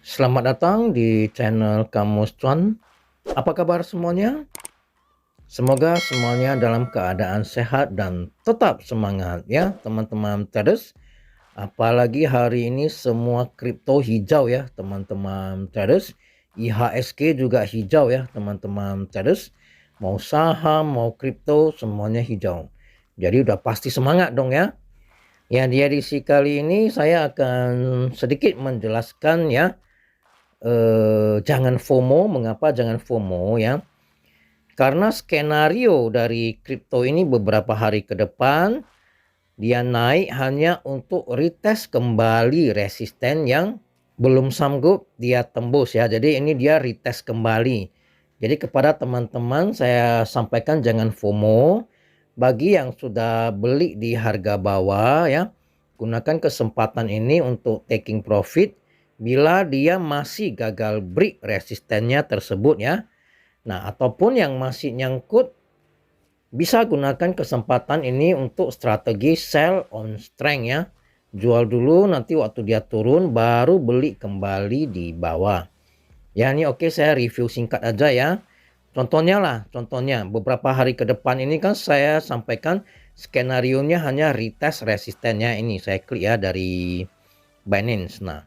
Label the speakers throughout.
Speaker 1: Selamat datang di channel Kamus Cuan. Apa kabar semuanya? Semoga semuanya dalam keadaan sehat dan tetap semangat ya teman-teman traders. Apalagi hari ini semua kripto hijau ya teman-teman traders. IHSG juga hijau ya teman-teman traders. Mau saham, mau kripto semuanya hijau. Jadi udah pasti semangat dong ya. Ya di edisi kali ini saya akan sedikit menjelaskan ya jangan FOMO. Mengapa jangan FOMO ya? Karena skenario dari kripto ini beberapa hari ke depan dia naik hanya untuk retest kembali resisten yang belum sanggup dia tembus ya. Jadi ini dia retest kembali. Jadi kepada teman-teman saya sampaikan jangan FOMO. Bagi yang sudah beli di harga bawah ya, gunakan kesempatan ini untuk taking profit bila dia masih gagal break resistennya tersebut ya. Nah, ataupun yang masih nyangkut bisa gunakan kesempatan ini untuk strategi sell on strength ya. Jual dulu, nanti waktu dia turun baru beli kembali di bawah. Ya ini oke, saya review singkat aja ya. Contohnya beberapa hari ke depan ini kan saya sampaikan skenario-nya hanya retest resistennya ini. Saya klik ya dari Binance. Nah,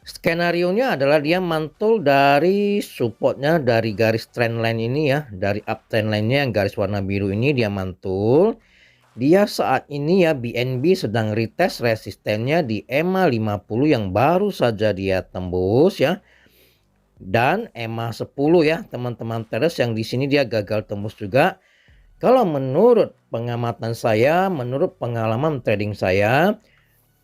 Speaker 1: skenario-nya adalah dia mantul dari supportnya dari garis trendline ini ya. Dari uptrend line-nya yang garis warna biru ini dia mantul. Dia saat ini ya BNB sedang retest resistennya di EMA 50 yang baru saja dia tembus ya. Dan EMA 10 ya teman-teman traders, yang di sini dia gagal tembus juga. Kalau menurut pengamatan saya, menurut pengalaman trading saya,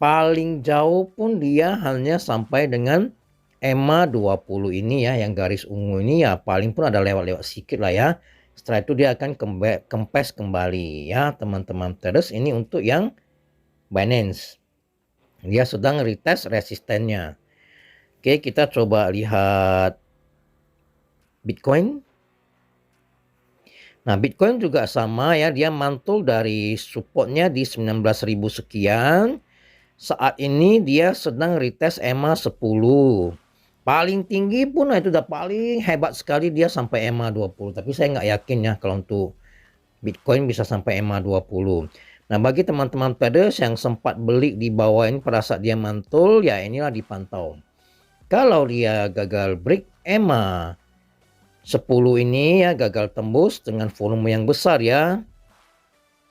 Speaker 1: paling jauh pun dia hanya sampai dengan EMA 20 ini ya, yang garis ungu ini ya, paling pun ada lewat-lewat sedikit lah ya. Setelah itu dia akan kempes kembali ya teman-teman traders. Ini untuk yang Binance. Dia sedang retest resistennya. Oke, kita coba lihat Bitcoin. Nah, Bitcoin juga sama ya, dia mantul dari supportnya di 19.000 sekian. Saat ini dia sedang retest EMA 10. Paling tinggi pun itu udah paling hebat sekali dia sampai EMA 20. Tapi saya nggak yakin ya kalau untuk Bitcoin bisa sampai EMA 20. Nah, bagi teman-teman traders yang sempat beli di bawah ini pada saat dia mantul, ya inilah dipantau. Kalau dia gagal break EMA 10 ini ya, gagal tembus dengan volume yang besar ya,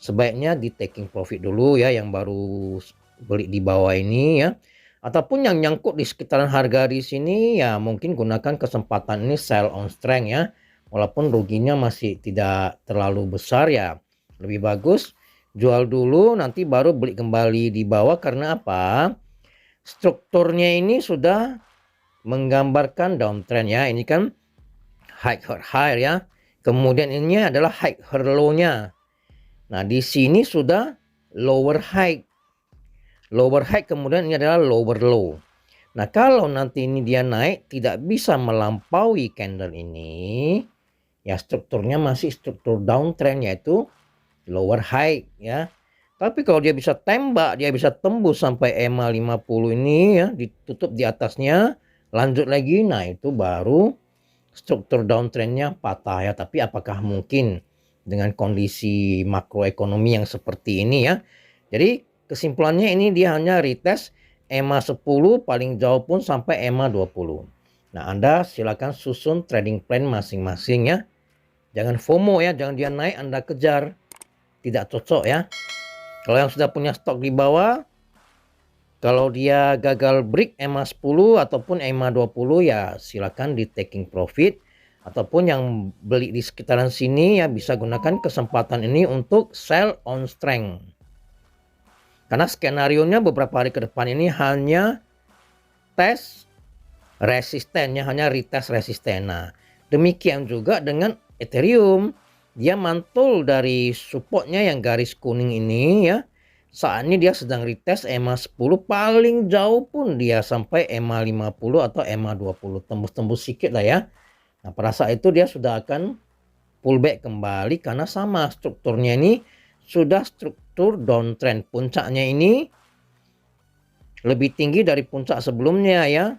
Speaker 1: sebaiknya di taking profit dulu ya yang baru beli di bawah ini ya. Ataupun yang nyangkut di sekitaran harga di sini ya, mungkin gunakan kesempatan ini sell on strength ya. Walaupun ruginya masih tidak terlalu besar ya, lebih bagus jual dulu nanti baru beli kembali di bawah. Karena apa? Strukturnya ini sudah menggambarkan downtrend ya. Ini kan high high ya. Kemudian ini adalah high low-nya. Nah, di sini sudah lower high. Lower high, kemudian ini adalah lower low. Nah, kalau nanti ini dia naik tidak bisa melampaui candle ini, ya strukturnya masih struktur downtrend yaitu lower high ya. Tapi kalau dia bisa tembak, dia bisa tembus sampai EMA 50 ini ya, ditutup di atasnya, lanjut lagi, nah itu baru struktur downtrendnya patah ya. Tapi apakah mungkin dengan kondisi makroekonomi yang seperti ini ya? Jadi kesimpulannya ini dia hanya retest EMA 10, paling jauh pun sampai EMA 20. Nah, Anda silakan susun trading plan masing-masing ya. Jangan FOMO ya, jangan dia naik Anda kejar. Tidak cocok ya. Kalau yang sudah punya stok di bawah, kalau dia gagal break EMA 10 ataupun EMA 20 ya silakan di taking profit. Ataupun yang beli di sekitaran sini ya bisa gunakan kesempatan ini untuk sell on strength. Karena skenario-nya beberapa hari ke depan ini hanya tes resistennya, hanya retest resisten. Nah, demikian juga dengan Ethereum. Dia mantul dari supportnya yang garis kuning ini ya. Saat ini dia sedang retest EMA 10, paling jauh pun dia sampai EMA 50 atau EMA 20. Tembus-tembus sedikit lah ya. Nah, pada saat itu dia sudah akan pullback kembali karena sama strukturnya ini sudah struktur downtrend. Puncaknya ini lebih tinggi dari puncak sebelumnya ya.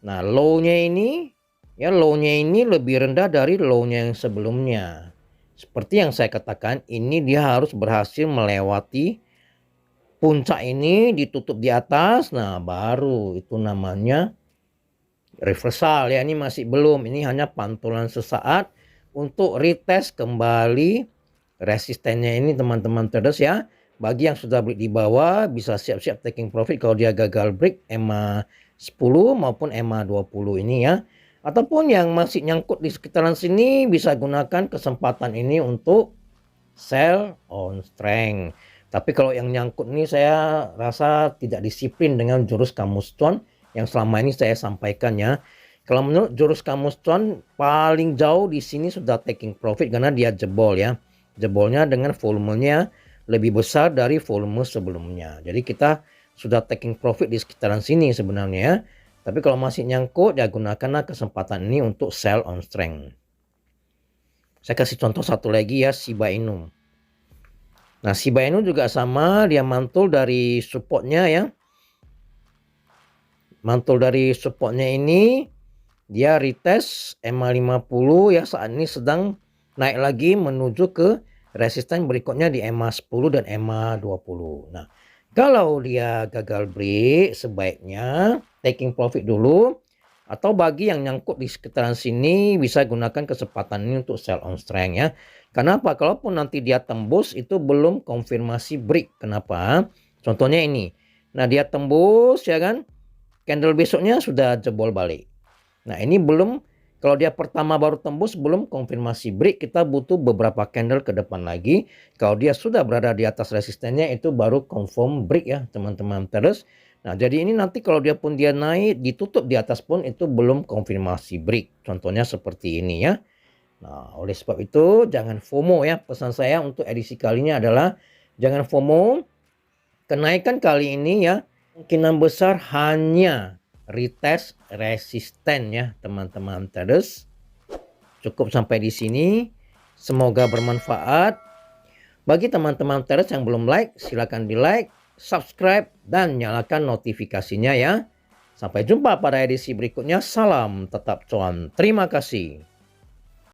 Speaker 1: Nah, low-nya ini lebih rendah dari low-nya yang sebelumnya. Seperti yang saya katakan, ini dia harus berhasil melewati puncak ini, ditutup di atas. Nah, baru itu namanya reversal ya. Ini masih belum, ini hanya pantulan sesaat untuk retest kembali resistennya ini teman-teman traders ya. Bagi yang sudah break di bawah bisa siap-siap taking profit kalau dia gagal break EMA 10 maupun EMA 20 ini ya. Ataupun yang masih nyangkut di sekitaran sini bisa gunakan kesempatan ini untuk sell on strength. Tapi kalau yang nyangkut ini saya rasa tidak disiplin dengan jurus Camus Stone yang selama ini saya sampaikan ya. Kalau menurut jurus Camus Stone paling jauh di sini sudah taking profit karena dia jebol ya. Jebolnya dengan volumenya lebih besar dari volume sebelumnya. Jadi kita sudah taking profit di sekitaran sini sebenarnya ya. Tapi kalau masih nyangkut ya gunakanlah kesempatan ini untuk sell on strength. Saya kasih contoh satu lagi ya, Shiba Inu. Nah, Shiba Inu juga sama, dia mantul dari supportnya ya. Mantul dari supportnya ini dia retest EMA 50 ya, saat ini sedang naik lagi menuju ke resisten berikutnya di EMA 10 dan EMA 20. Nah, kalau dia gagal break sebaiknya taking profit dulu, atau bagi yang nyangkut di sekitaran sini bisa gunakan kesempatan ini untuk sell on strength ya. Kenapa? Kalaupun nanti dia tembus itu belum konfirmasi break. Kenapa? Contohnya ini. Nah, dia tembus ya kan. Candle besoknya sudah jebol balik. Nah, ini belum, kalau dia pertama baru tembus belum konfirmasi break, kita butuh beberapa candle ke depan lagi. Kalau dia sudah berada di atas resistennya itu baru confirm break ya teman-teman traders. Nah, jadi ini nanti kalau dia pun dia naik ditutup di atas pun itu belum konfirmasi break. Contohnya seperti ini ya. Nah, oleh sebab itu jangan FOMO ya. Pesan saya untuk edisi kali ini adalah jangan FOMO. Kenaikan kali ini ya kemungkinan besar hanya retest resisten ya teman-teman traders. Cukup sampai di sini. Semoga bermanfaat. Bagi teman-teman traders yang belum like, silakan di like, subscribe, dan nyalakan notifikasinya ya. Sampai jumpa pada edisi berikutnya. Salam tetap cuan. Terima kasih.